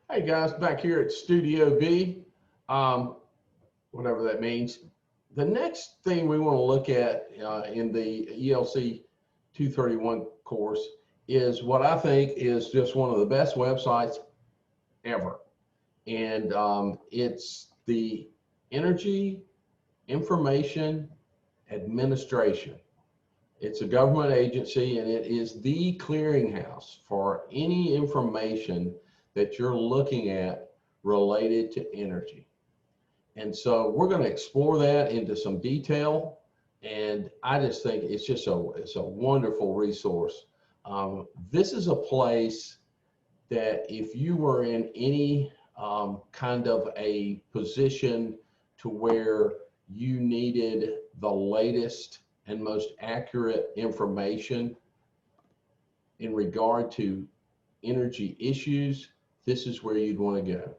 Hey guys, back here at Studio B, um, whatever that means. The next thing we want to look at in the ELC 231 course is what I think is just one of the best websites ever. And it's the Energy Information Administration. It's a government agency and it is the clearinghouse for any information that you're looking at related to energy. And so we're going to explore that into some detail. And I just think it's a wonderful resource. This is a place that if you were in any kind of a position to where you needed the latest and most accurate information in regard to energy issues, this is where you'd want to go.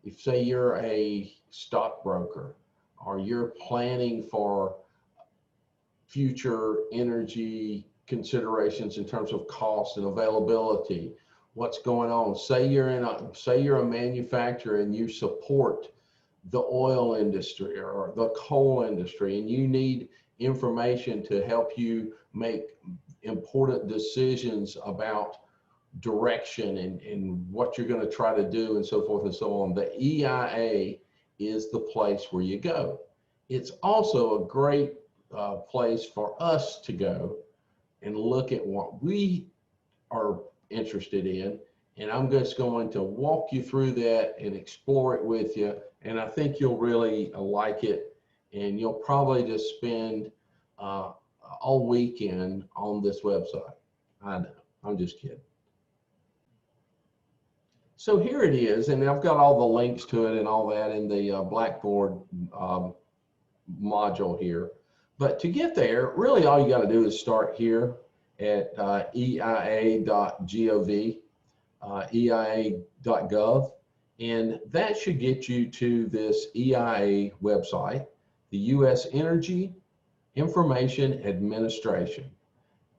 If say you're a stockbroker or you're planning for future energy considerations in terms of cost and availability, what's going on. Say you're a manufacturer and you support the oil industry or the coal industry and you need information to help you make important decisions about direction and what you're going to try to do and so forth and so on. The EIA is the place where you go. It's also a great place for us to go and look at what we are interested in. And I'm just going to walk you through that and explore it with you. And I think you'll really like it. And you'll probably just spend all weekend on this website. I know, I'm just kidding. So here it is, and I've got all the links to it and all that in the Blackboard module here. But to get there, really all you got to do is start here at eia.gov, eia.gov, and that should get you to this EIA website, the U.S. Energy Information Administration.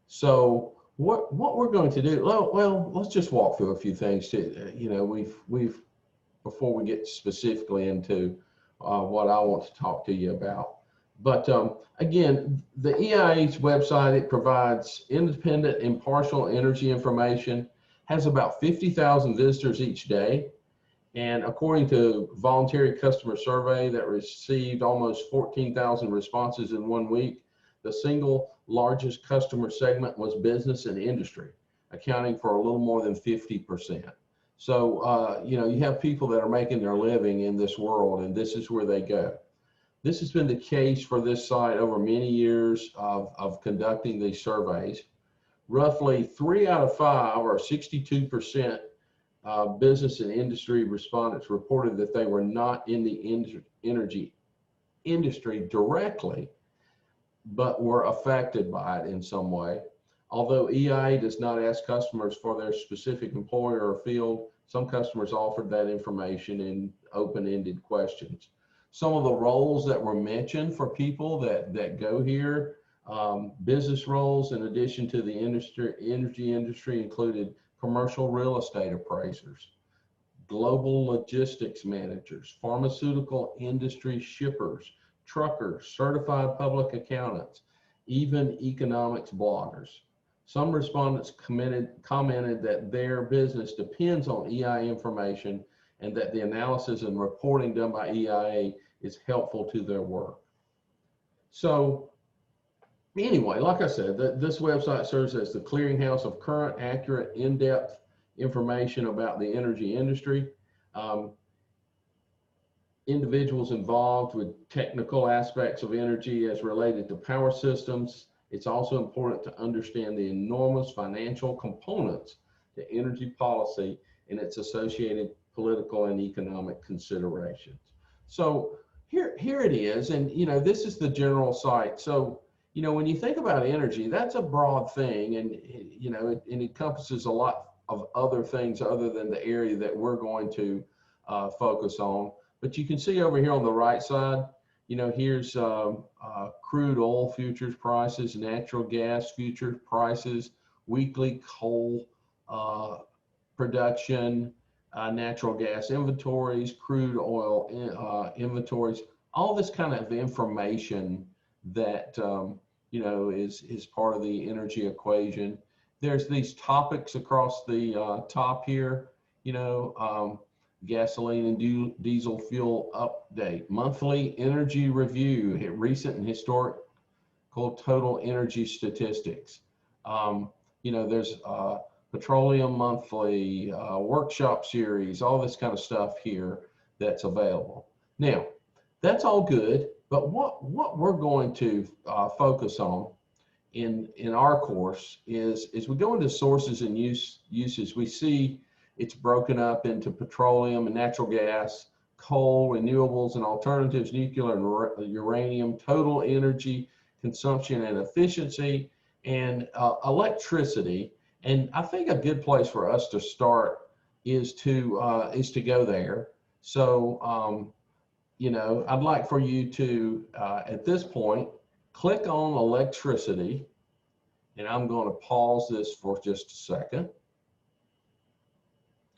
So what we're going to do, well, let's just walk through a few things too. We've before we get specifically into what I want to talk to you about. But again, the EIA's website, it provides independent, impartial energy information, has about 50,000 visitors each day. And according to voluntary customer survey that received almost 14,000 responses in 1 week, the single largest customer segment was business and industry, accounting for a little more than 50%. So, you have people that are making their living in this world, and this is where they go. This has been the case for this site over many years of conducting these surveys. Roughly 3 out of 5, or 62%, business and industry respondents reported that they were not in the energy industry directly, but were affected by it in some way. Although EIA does not ask customers for their specific employer or field, some customers offered that information in open-ended questions. Some of the roles that were mentioned for people that go here, business roles in addition to the energy industry included commercial real estate appraisers, global logistics managers, pharmaceutical industry shippers, truckers, certified public accountants, even economics bloggers. Some respondents commented that their business depends on EIA information and that the analysis and reporting done by EIA is helpful to their work. So anyway, like I said, this website serves as the clearinghouse of current, accurate, in-depth information about the energy industry. Individuals involved with technical aspects of energy as related to power systems. It's also important to understand the enormous financial components to energy policy and its associated political and economic considerations. So here it is, and this is the general site. So when you think about energy, that's a broad thing, and it encompasses a lot of other things other than the area that we're going to focus on. But you can see over here on the right side, here's crude oil futures prices, natural gas futures prices, weekly coal production, natural gas inventories, crude oil inventories, all this kind of information that is part of the energy equation. There's these topics across the top here, gasoline and diesel fuel update, monthly energy review, recent and historical total energy statistics. There's petroleum monthly, workshop series, all this kind of stuff here that's available. Now, that's all good, but what we're going to focus on in our course is we go into sources and uses. We see it's broken up into petroleum and natural gas, coal, renewables and alternatives, nuclear and uranium, total energy consumption and efficiency, and electricity. And I think a good place for us to start is to go there. So I'd like for you to at this point click on electricity, and I'm going to pause this for just a second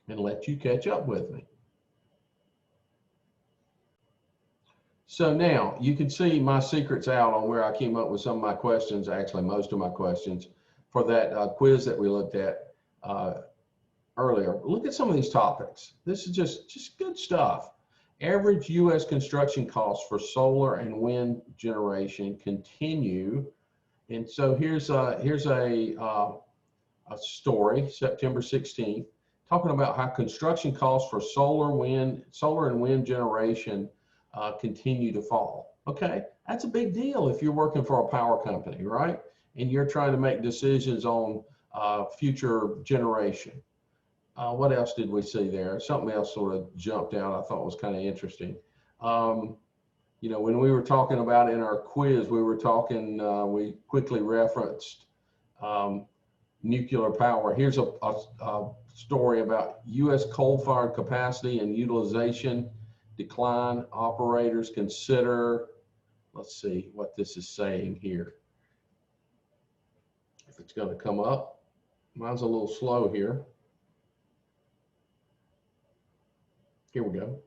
and let you catch up with me. So now you can see my secret's out on where I came up with some of my questions, actually most of my questions, for that quiz that we looked at earlier. Look at some of these topics. This is just good stuff. Average U.S. construction costs for solar and wind generation continue. And so here's a story, September 16th, talking about how construction costs for solar and wind generation continue to fall. Okay, that's a big deal if you're working for a power company, right? And you're trying to make decisions on future generation. What else did we see there? Something else sort of jumped out I thought was kind of interesting. When we were talking about in our quiz, we were talking, we quickly referenced nuclear power. Here's a story about U.S. coal-fired capacity and utilization decline. Operators consider, let's see what this is saying here. If it's going to come up, mine's a little slow here. Here we go.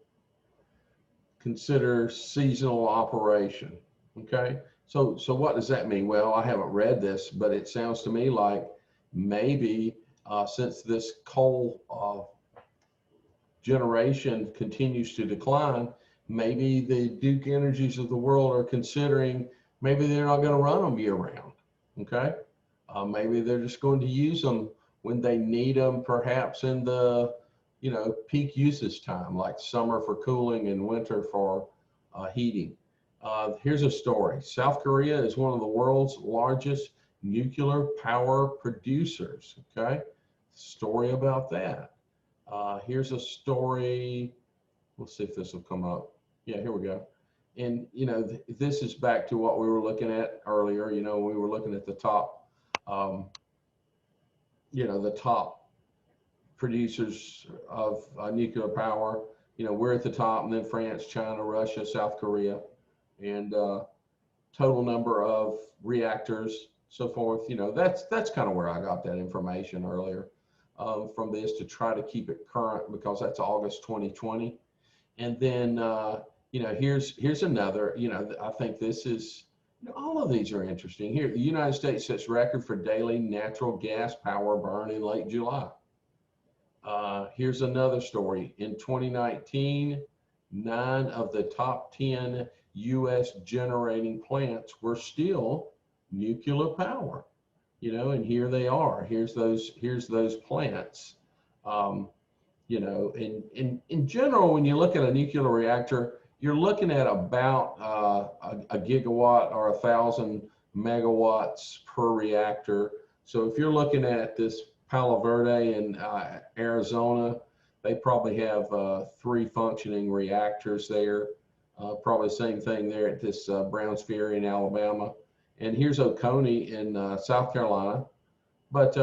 Consider seasonal operation. Okay, so what does that mean? Well, I haven't read this, but it sounds to me like maybe since this coal generation continues to decline, maybe the Duke Energies of the world are considering maybe they're not going to run them year round. Okay, maybe they're just going to use them when they need them, perhaps in the peak usage time, like summer for cooling and winter for heating. Here's a story. South Korea is one of the world's largest nuclear power producers. Okay, story about that. Here's a story. Let's see if this will come up. Yeah, here we go. And this is back to what we were looking at earlier. We were looking at the top, the top producers of nuclear power. We're at the top, and then France, China, Russia, South Korea, and total number of reactors, so forth. That's kind of where I got that information earlier from this, to try to keep it current, because that's August 2020. And then here's another. I think this is, all of these are interesting. Here, the United States sets record for daily natural gas power burn in late July. Here's another story. In 2019, 9 of the top 10 U.S. generating plants were still nuclear power. And here they are. Here's those plants. In general, when you look at a nuclear reactor, you're looking at about a gigawatt or 1,000 megawatts per reactor. So if you're looking at this Palo Verde in Arizona, they probably have 3 functioning reactors there. Probably the same thing there at this Browns Ferry in Alabama. And here's Oconee in South Carolina. But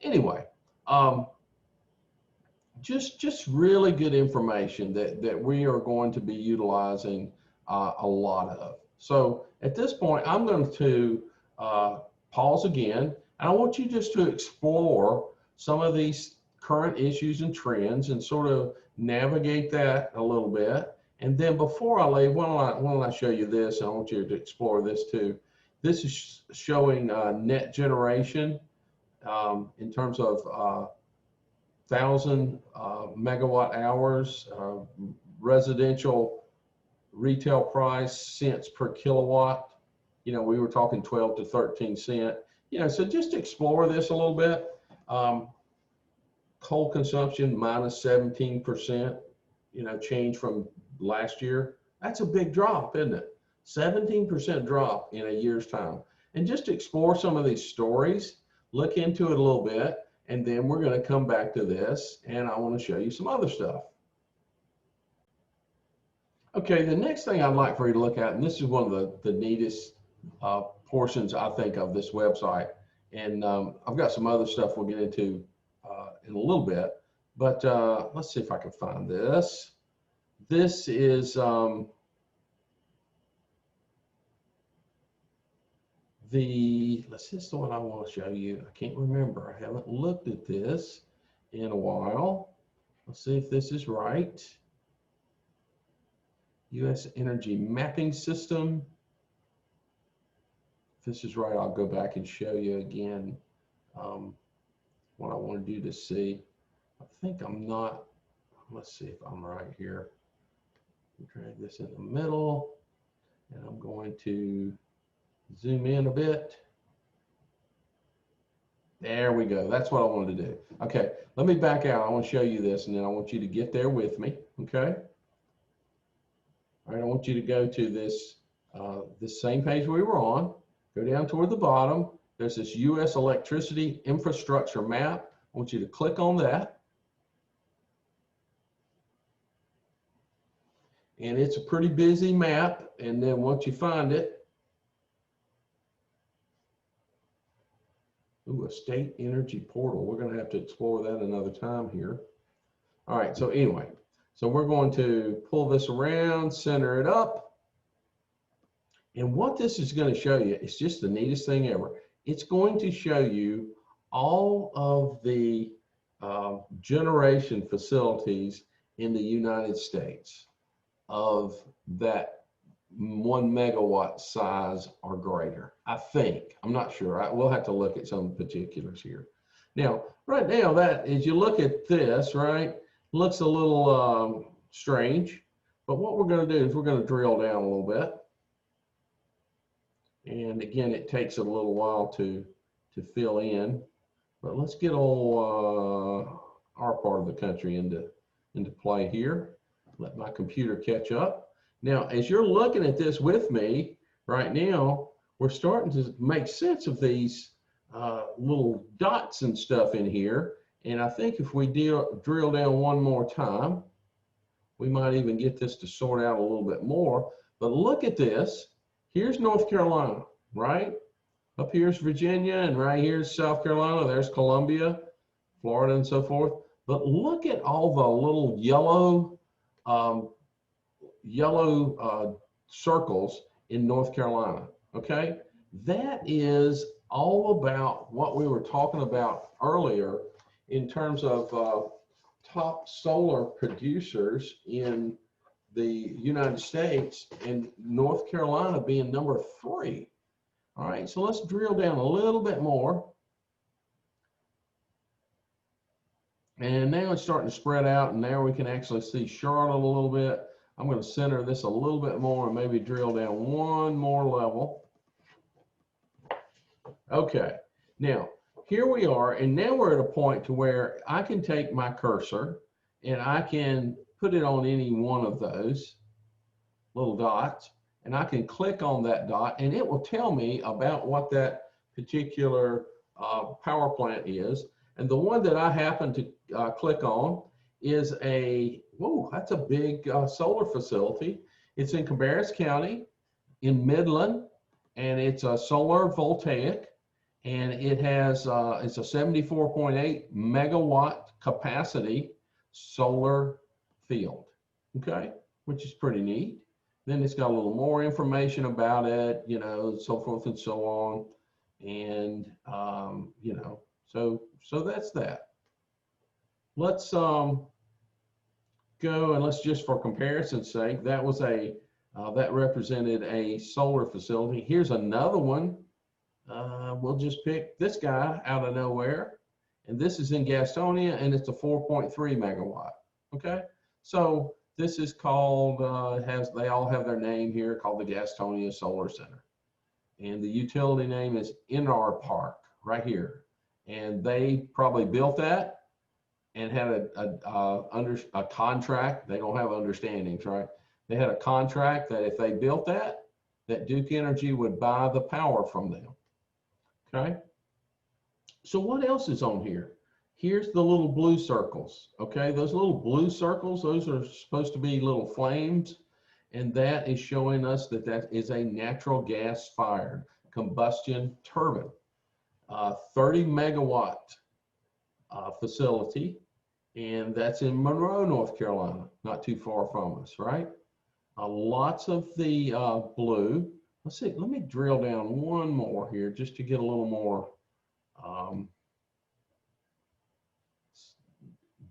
anyway, just really good information that we are going to be utilizing a lot of. So at this point, I'm going to pause again. And I want you just to explore some of these current issues and trends and sort of navigate that a little bit. And then before I leave, why don't I show you this? I want you to explore this too. This is showing net generation in terms of 1,000 megawatt hours, residential retail price cents per kilowatt. You know, we were talking 12 to 13 cent. You know, so just explore this a little bit. Coal consumption minus 17%, you know, change from last year. That's a big drop, isn't it? 17% drop in a year's time. And just explore some of these stories, look into it a little bit, and then we're going to come back to this, and I want to show you some other stuff. Okay, the next thing I'd like for you to look at, and this is one of the neatest portions, I think, of this website, and I've got some other stuff we'll get into in a little bit, but let's see if I can find this. This is this is the one I want to show you. I can't remember. I haven't looked at this in a while. Let's see if this is right. U.S. Energy Mapping System. If this is right, I'll go back and show you again what I wanted you to see. I think I'm not. Let's see if I'm right here. Drag this in the middle, and I'm going to zoom in a bit. There we go. That's what I wanted to do. Okay, let me back out. I want to show you this, and then I want you to get there with me. Okay. All right, I want you to go to this this same page we were on. Go down toward the bottom. There's this U.S. electricity infrastructure map. I want you to click on that. And it's a pretty busy map. And then once you find it, ooh, a state energy portal. We're going to have to explore that another time here. All right, so anyway, so we're going to pull this around, center it up. And what this is going to show you is just the neatest thing ever. It's going to show you all of the generation facilities in the United States of that 1 megawatt size or greater. I think, I'm not sure. We'll have to look at some particulars here. Now, right now, that as you look at this, right, looks a little strange. But what we're going to do is we're going to drill down a little bit. And again, it takes a little while to fill in. But let's get all our part of the country into play here. Let my computer catch up. Now, as you're looking at this with me right now, we're starting to make sense of these little dots and stuff in here. And I think if we drill down one more time, we might even get this to sort out a little bit more. But look at this. Here's North Carolina, right? Up here's Virginia, and right here's South Carolina. There's Columbia, Florida, and so forth. But look at all the little yellow circles in North Carolina, okay? That is all about what we were talking about earlier in terms of top solar producers in the United States, and North Carolina being number 3. All right, so let's drill down a little bit more. And now it's starting to spread out, and now we can actually see Charlotte a little bit. I'm going to center this a little bit more and maybe drill down one more level. Okay, now here we are, and now we're at a point to where I can take my cursor and I can put it on any one of those little dots, and I can click on that dot, and it will tell me about what that particular power plant is. And the one that I happen to click on is that's a big solar facility. It's in Cabarrus County in Midland, and it's a solar voltaic, and it has it's a 74.8 megawatt capacity solar field, okay, which is pretty neat. Then it's got a little more information about it, you know, so forth and so on. And, you know, so that's that. let's go and let's just for comparison's sake, that was that represented a solar facility. Here's another one. We'll just pick this guy out of nowhere. And this is in Gastonia, and it's a 4.3 megawatt. Okay, so this is called, they all have their name here, called the Gastonia Solar Center. And the utility name is NR Park, right here. And they probably built that and had a contract. They don't have understandings, right? They had a contract that if they built that Duke Energy would buy the power from them. Okay. So what else is on here? Here's the little blue circles. Okay, those little blue circles, those are supposed to be little flames, and that is showing us that that is a natural gas fired combustion turbine, 30 megawatt facility, and that's in Monroe, North Carolina, not too far from us, right? Lots of the blue. Let's see, let me drill down one more here just to get a little more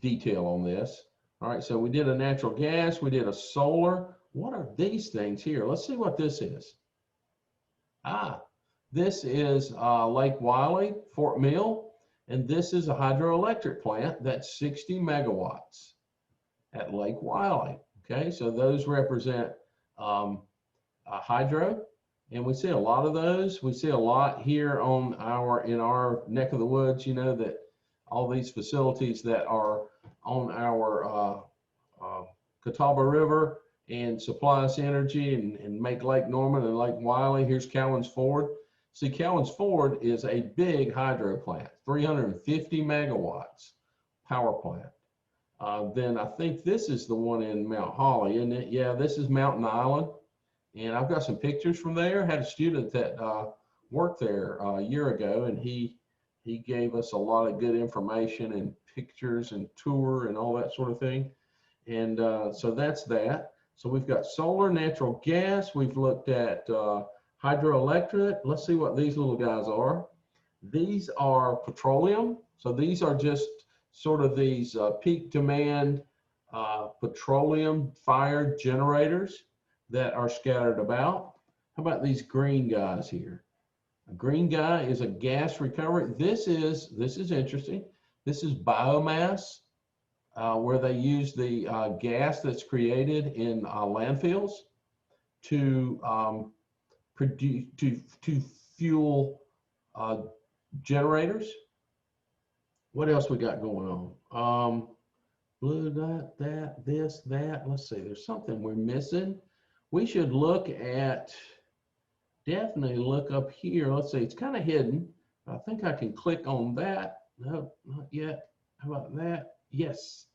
detail on this. All right, so we did a natural gas, we did a solar. What are these things here? Let's see what this is. This is Lake Wiley, Fort Mill, and this is a hydroelectric plant that's 60 megawatts at Lake Wiley. Okay, so those represent hydro, and we see a lot of those. We see a lot here in our neck of the woods, you know, that all these facilities that are on our Catawba River and supply us energy and make Lake Norman and Lake Wiley. Here's Cowens Ford. See, Cowens Ford is a big hydro plant, 350 megawatts power plant. Then I think this is the one in Mount Holly, isn't it? Yeah, this is Mountain Island. And I've got some pictures from there. I had a student that worked there a year ago, and he gave us a lot of good information and pictures and tour and all that sort of thing. And so that's that. So we've got solar, natural gas. We've looked at hydroelectric. Let's see what these little guys are. These are petroleum. So these are just sort of these peak demand petroleum fired generators that are scattered about. How about these green guys here? A green guy is a gas recovery. This is interesting. This is biomass, where they use the gas that's created in landfills to produce to fuel generators. What else we got going on? Blue, this, that. Let's see. There's something we're missing. We should look at. Definitely look up here. Let's see, it's kind of hidden. I think I can click on that. No, not yet. How about that? Yes,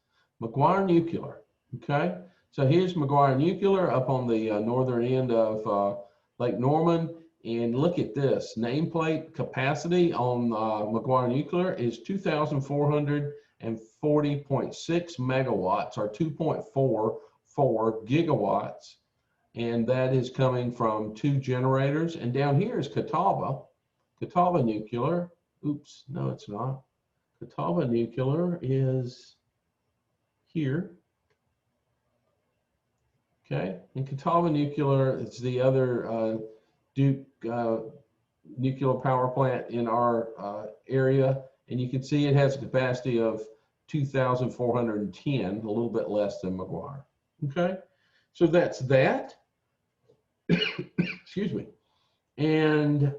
McGuire Nuclear. Okay, so here's McGuire Nuclear up on the northern end of Lake Norman. And look at this, nameplate capacity on McGuire Nuclear is 2,440.6 megawatts, or 2.44 gigawatts. And that is coming from 2 generators. And down here is Catawba Nuclear. Oops, no, it's not. Catawba Nuclear is here. Okay, and Catawba Nuclear is the other Duke nuclear power plant in our area. And you can see it has a capacity of 2,410, a little bit less than McGuire. Okay, so that's that. Excuse me. And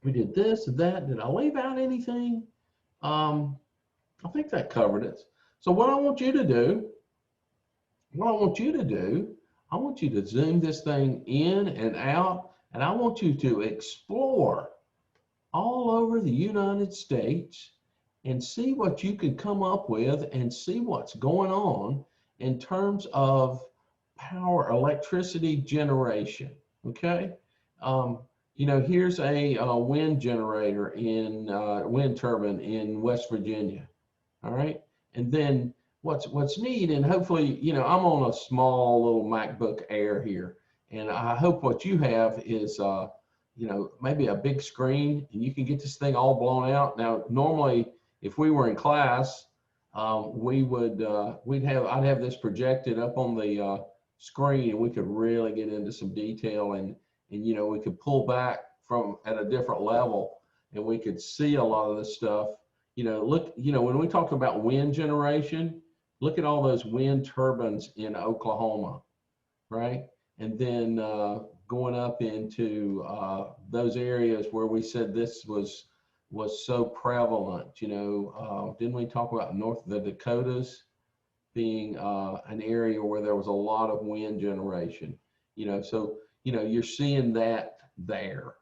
we did this and that. Did I leave out anything? I think that covered it. So what I want you to do, I want you to zoom this thing in and out, and I want you to explore all over the United States and see what you can come up with and see what's going on in terms of power, electricity generation. Okay, you know, here's a wind generator in wind turbine in West Virginia. All right, and then what's neat, and hopefully, you know, I'm on a small little MacBook Air here, and I hope what you have is you know, maybe a big screen, and you can get this thing all blown out. Now, normally, if we were in class, I'd have this projected up on the screen, and we could really get into some detail, and we could pull back from at a different level, and we could see a lot of this stuff. Look, when we talk about wind generation, look at all those wind turbines in Oklahoma, right? And then going up into those areas where we said this was so prevalent. Didn't we talk about the Dakotas being an area where there was a lot of wind generation? So you're seeing that there.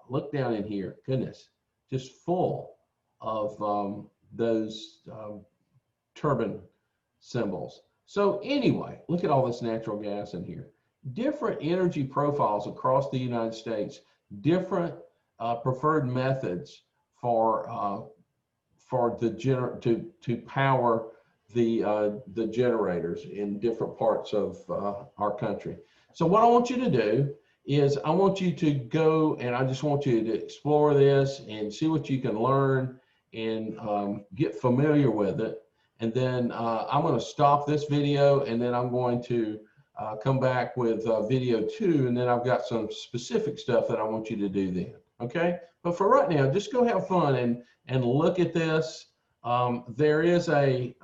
Look down in here, goodness, just full of those turbine symbols. So anyway, look at all this natural gas in here. Different energy profiles across the United States, different preferred methods for to power the generators in different parts of our country. So what I want you to do is I want you to go, and I just want you to explore this and see what you can learn and get familiar with it. And then I'm going to stop this video, and then I'm going to come back with video 2, and then I've got some specific stuff that I want you to do then. Okay, but for right now, just go have fun and look at this. There is a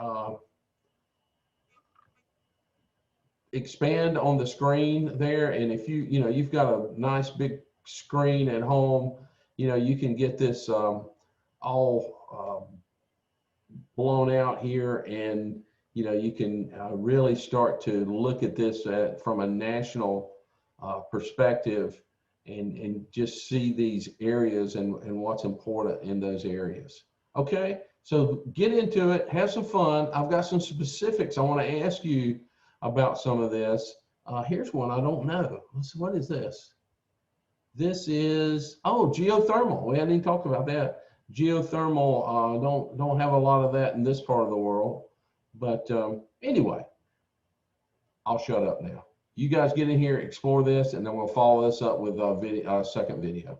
expand on the screen there, and if you've got a nice big screen at home, you can get this all blown out here, and you can really start to look at this from a national perspective, and just see these areas and what's important in those areas. Okay, so get into it, have some fun. I've got some specifics I want to ask you about some of this. Here's one I don't know. What is this? This is, geothermal. We hadn't even talked about that. Geothermal, don't have a lot of that in this part of the world. But anyway, I'll shut up now. You guys get in here, explore this, and then we'll follow this up with a second video.